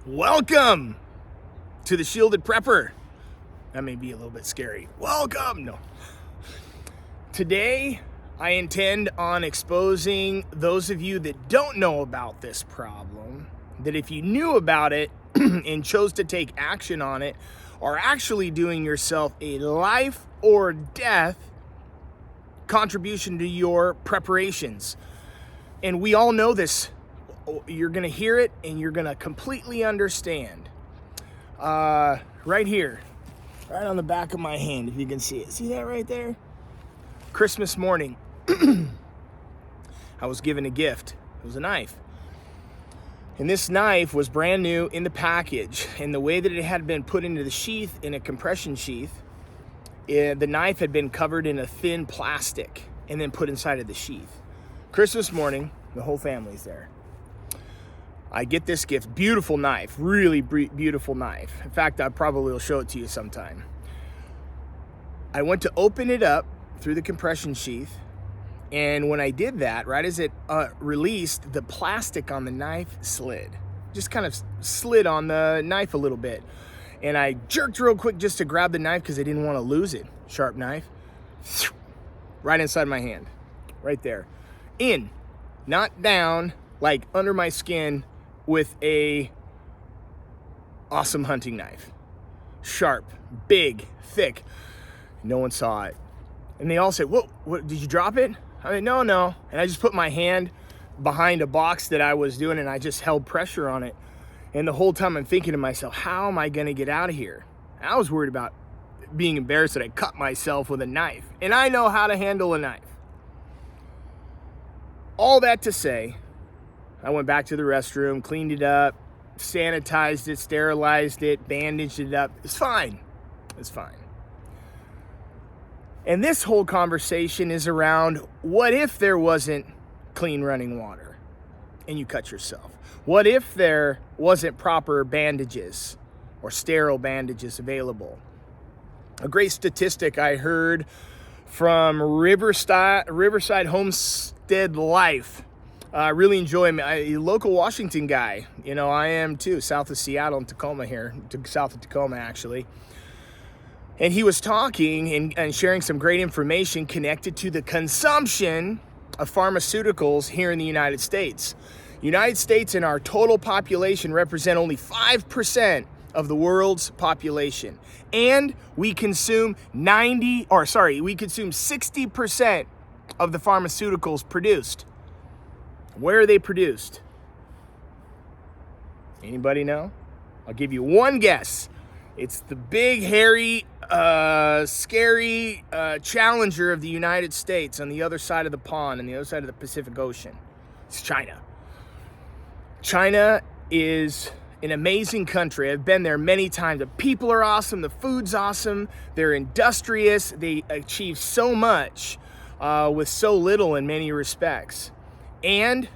Welcome to the Shielded Prepper. That may be a little bit scary. Welcome. No. Today, I intend on exposing those of you that don't know about this problem, that if you knew about it and chose to take action on it, are actually doing yourself a life or death contribution to your preparations. And we all know this. You're going to hear it and you're going to completely understand. Right here, right on the back of my hand, if you can see it. See that right there? Christmas morning, I was given a gift. It was a knife. And this knife was brand new in the package. And the way that it had been put into the sheath, in a compression sheath, the knife had been covered in a thin plastic and then put inside of the sheath. Christmas morning, the whole family's there. I get this gift, beautiful knife, really beautiful knife. In fact, I probably will show it to you sometime. I went to open it up through the compression sheath, and when I did that, right as it released, the plastic on the knife slid. Just kind of slid on the knife a little bit. And I jerked real quick just to grab the knife because I didn't want to lose it. Sharp knife. Right inside my hand. Right there. In, not down, like under my skin, with a awesome hunting knife. Sharp, big, thick. No one saw it. And they all said, "Whoa, what, did you drop it?" I mean, no. And I just put my hand behind a box that I was doing and I just held pressure on it. And the whole time I'm thinking to myself, how am I gonna get out of here? I was worried about being embarrassed that I cut myself with a knife. And I know how to handle a knife. All that to say, I went back to the restroom, cleaned it up, sanitized it, sterilized it, bandaged it up. It's fine. It's fine. And this whole conversation is around, what if there wasn't clean running water and you cut yourself? What if there wasn't proper bandages or sterile bandages available? A great statistic I heard from Riverside Homestead Life. I really enjoy him. A local Washington guy. You know, I am too, south of Seattle and Tacoma here, south of Tacoma actually. And he was talking and sharing some great information connected to the consumption of pharmaceuticals here in the United States. United States and our total population represent only 5% of the world's population. And we consume 60% of the pharmaceuticals produced. Where are they produced? Anybody know? I'll give you one guess. It's the big, hairy, scary challenger of the United States on the other side of the pond, on the other side of the Pacific Ocean. It's China. China is an amazing country. I've been there many times. The people are awesome. The food's awesome. They're industrious. They achieve so much with so little in many respects. And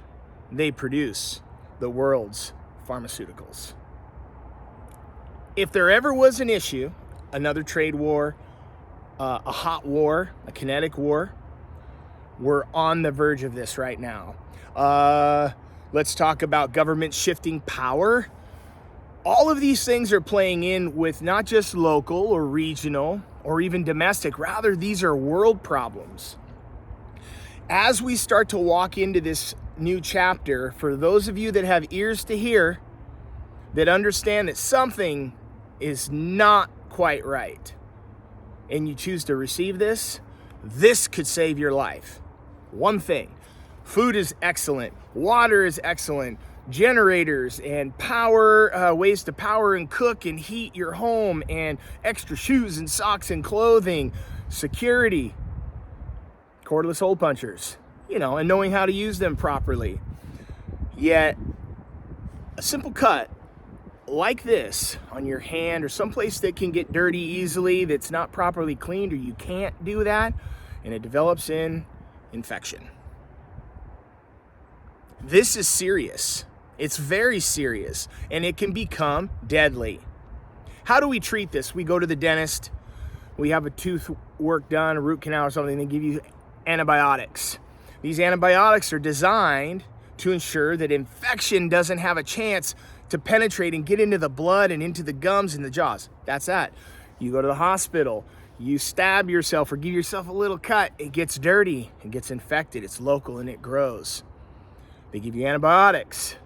they produce the world's pharmaceuticals. If there ever was an issue, another trade war, a hot war, a kinetic war, we're on the verge of this right now. Let's talk about government shifting power. All of these things are playing in with not just local or regional or even domestic. Rather, these are world problems. As we start to walk into this new chapter, for those of you that have ears to hear, that understand that something is not quite right, and you choose to receive this, this could save your life. One thing, food is excellent, water is excellent, generators and power, ways to power and cook and heat your home, and extra shoes and socks and clothing, security, cordless hole punchers, and knowing how to use them properly. Yet, a simple cut like this on your hand or someplace that can get dirty easily, that's not properly cleaned, or you can't do that, and it develops in infection. This is serious. It's very serious, and it can become deadly. How do we treat this? We go to the dentist, we have a tooth work done, a root canal or something, they give you antibiotics. These antibiotics are designed to ensure that infection doesn't have a chance to penetrate and get into the blood and into the gums and the jaws. That's that. You go to the hospital, you stab yourself or give yourself a little cut, it gets dirty, it gets infected, it's local and it grows. They give you antibiotics.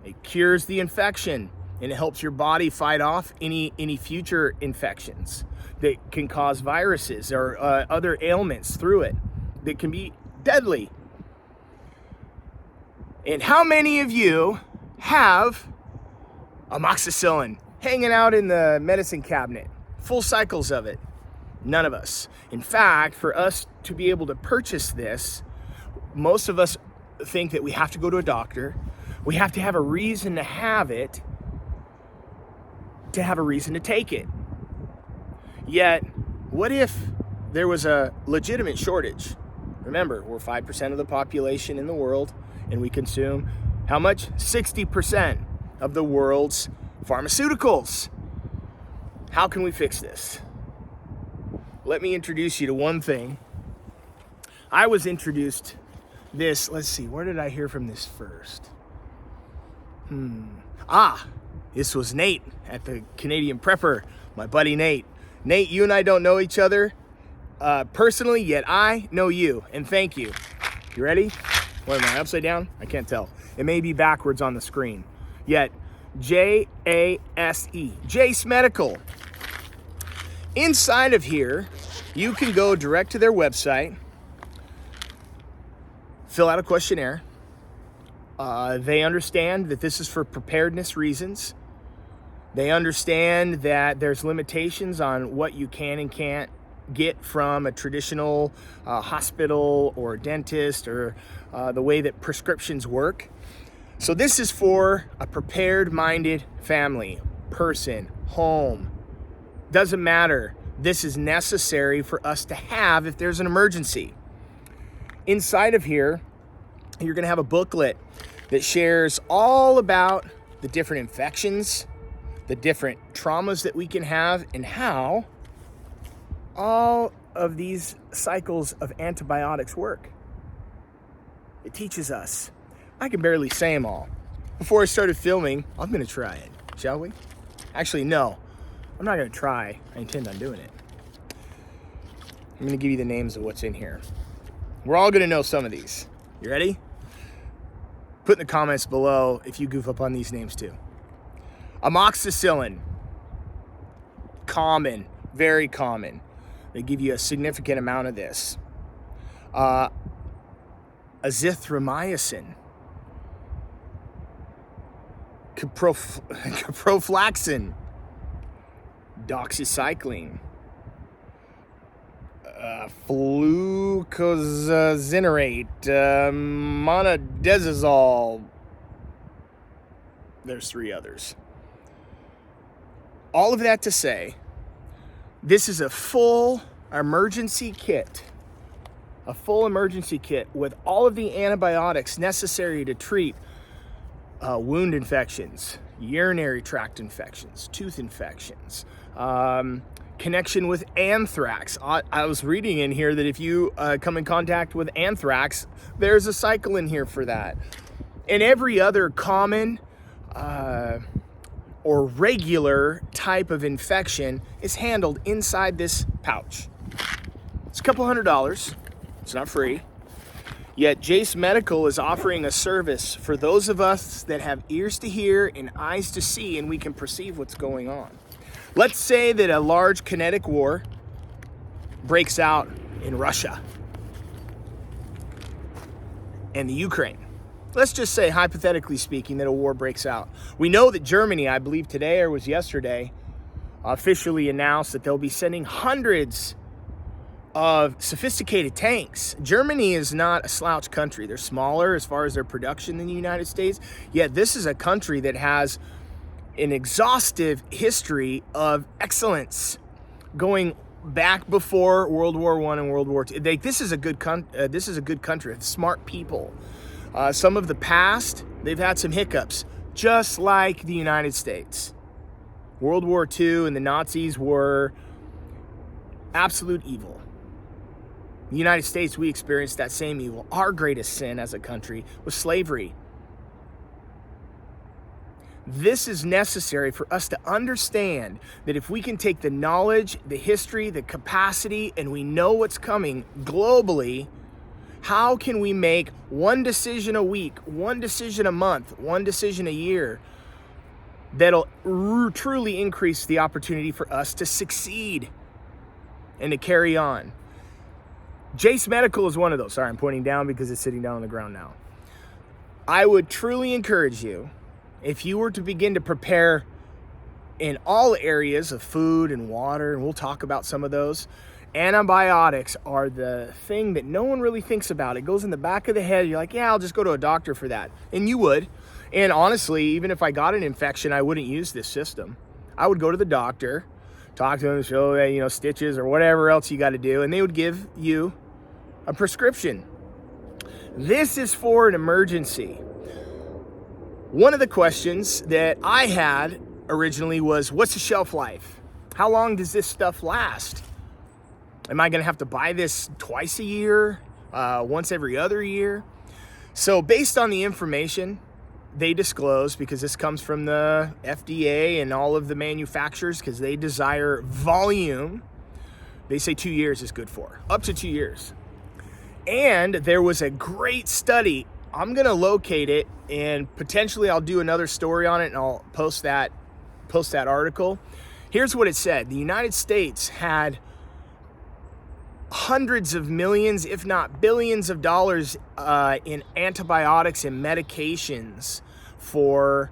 It cures the infection and it helps your body fight off any future infections that can cause viruses or other ailments through it that can be deadly. And how many of you have amoxicillin hanging out in the medicine cabinet? Full cycles of it. None of us. In fact, for us to be able to purchase this, most of us think that we have to go to a doctor. We have to have a reason to have it, to have a reason to take it. Yet, what if there was a legitimate shortage? Remember, we're 5% of the population in the world, and we consume how much? 60% of the world's pharmaceuticals. How can we fix this? Let me introduce you to one thing. I was introduced this, let's see, where did I hear from this first? This was Nate at the Canadian Prepper, my buddy Nate. Nate, you and I don't know each other personally, yet I know you, and thank you. You ready? What am I, upside down? I can't tell. It may be backwards on the screen. Yet, Jase, Jase Medical. Inside of here, you can go direct to their website, fill out a questionnaire. They understand that this is for preparedness reasons. They understand that there's limitations on what you can and can't get from a traditional hospital or dentist or the way that prescriptions work. So this is for a prepared-minded family, person, home. Doesn't matter. This is necessary for us to have if there's an emergency. Inside of here, you're going to have a booklet that shares all about the different infections, the different traumas that we can have, and how all of these cycles of antibiotics work. It teaches us. I can barely say them all. Before I started filming, I'm going to try it, shall we? Actually, no. I'm not going to try. I intend on doing it. I'm going to give you the names of what's in here. We're all going to know some of these. You ready? Put in the comments below if you goof up on these names too. Amoxicillin. Common. Very common. They give you a significant amount of this. Azithromycin. Ciprofloxacin. Doxycycline. Flucoxazinurate. Monodesazole. There's 3 others. All of that to say, this is a full emergency kit. A full emergency kit with all of the antibiotics necessary to treat wound infections, urinary tract infections, tooth infections, connection with anthrax. I was reading in here that if you come in contact with anthrax, there's a cycle in here for that. And every other common or regular type of infection is handled inside this pouch. It's a couple $100. It's not free. Yet Jase Medical is offering a service for those of us that have ears to hear and eyes to see, and we can perceive what's going on. Let's say that a large kinetic war breaks out in Russia and the Ukraine. Let's just say, hypothetically speaking, that a war breaks out. We know that Germany, I believe today or was yesterday, officially announced that they'll be sending hundreds of sophisticated tanks. Germany is not a slouch country. They're smaller as far as their production than the United States. Yet this is a country that has an exhaustive history of excellence going back before World War I and World War II. This is a good country. It's smart people. Some of the past, they've had some hiccups, just like the United States. World War II and the Nazis were absolute evil. In the United States, we experienced that same evil. Our greatest sin as a country was slavery. This is necessary for us to understand that if we can take the knowledge, the history, the capacity, and we know what's coming globally, how can we make one decision a week, one decision a month, one decision a year that'll truly increase the opportunity for us to succeed and to carry on? Jace Medical is one of those. Sorry, I'm pointing down because it's sitting down on the ground now. I would truly encourage you, if you were to begin to prepare in all areas of food and water, and we'll talk about some of those, antibiotics are the thing that no one really thinks about. It goes in the back of the head. You're like, yeah, I'll just go to a doctor for that. And you would. And honestly, even if I got an infection, I wouldn't use this system. I would go to the doctor, talk to them, show that, stitches or whatever else you got to do, and they would give you a prescription. This is for an emergency. One of the questions that I had originally was, what's the shelf life? How long does this stuff last? Am I going to have to buy this twice a year, once every other year? So based on the information they disclose, because this comes from the FDA and all of the manufacturers, because they desire volume, they say 2 years is good for, up to 2 years. And there was a great study. I'm going to locate it, and potentially I'll do another story on it, and I'll post that article. Here's what it said. The United States had hundreds of millions, if not billions of dollars in antibiotics and medications for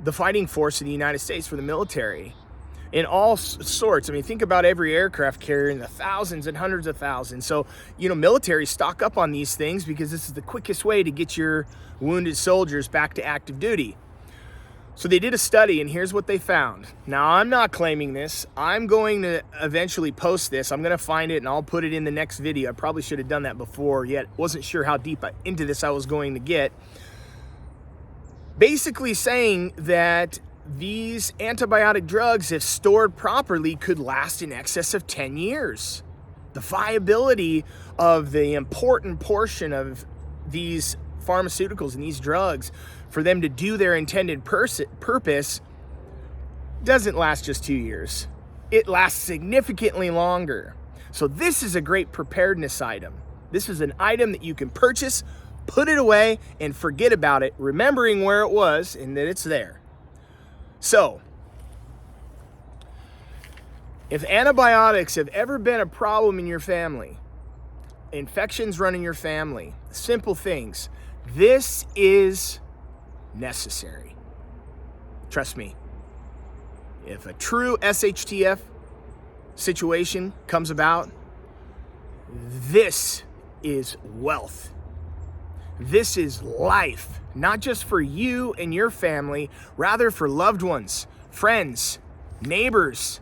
the fighting force of the United States, for the military, in all sorts. I mean, think about every aircraft carrier in the thousands and hundreds of thousands. So, military stock up on these things because this is the quickest way to get your wounded soldiers back to active duty. So they did a study, and here's what they found. Now, I'm not claiming this. I'm going to eventually post this. I'm going to find it, and I'll put it in the next video. I probably should have done that before, yet wasn't sure how deep into this I was going to get. Basically saying that these antibiotic drugs, if stored properly, could last in excess of 10 years. The viability of the important portion of these pharmaceuticals and these drugs, for them to do their intended purpose, doesn't last just 2 years. It lasts significantly longer. So this is a great preparedness item. This is an item that you can purchase, put it away, and forget about it, remembering where it was and that it's there. So, if antibiotics have ever been a problem in your family, infections run in your family, simple things, this is necessary. Trust me. If a true SHTF situation comes about, this is wealth. This is life, not just for you and your family, rather for loved ones, friends, neighbors.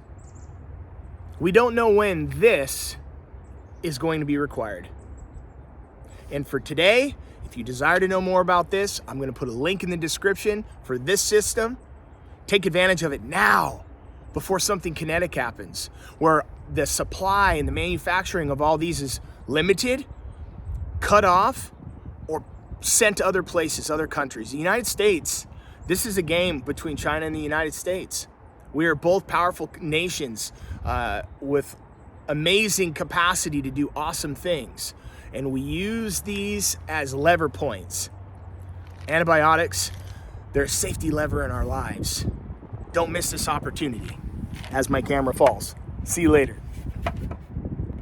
We don't know when this is going to be required. And for today, if you desire to know more about this, I'm going to put a link in the description for this system. Take advantage of it now before something kinetic happens, where the supply and the manufacturing of all these is limited, cut off, or sent to other places, other countries. The United States, this is a game between China and the United States. We are both powerful nations with amazing capacity to do awesome things. And we use these as lever points. Antibiotics, they're a safety lever in our lives. Don't miss this opportunity as my camera falls. See you later.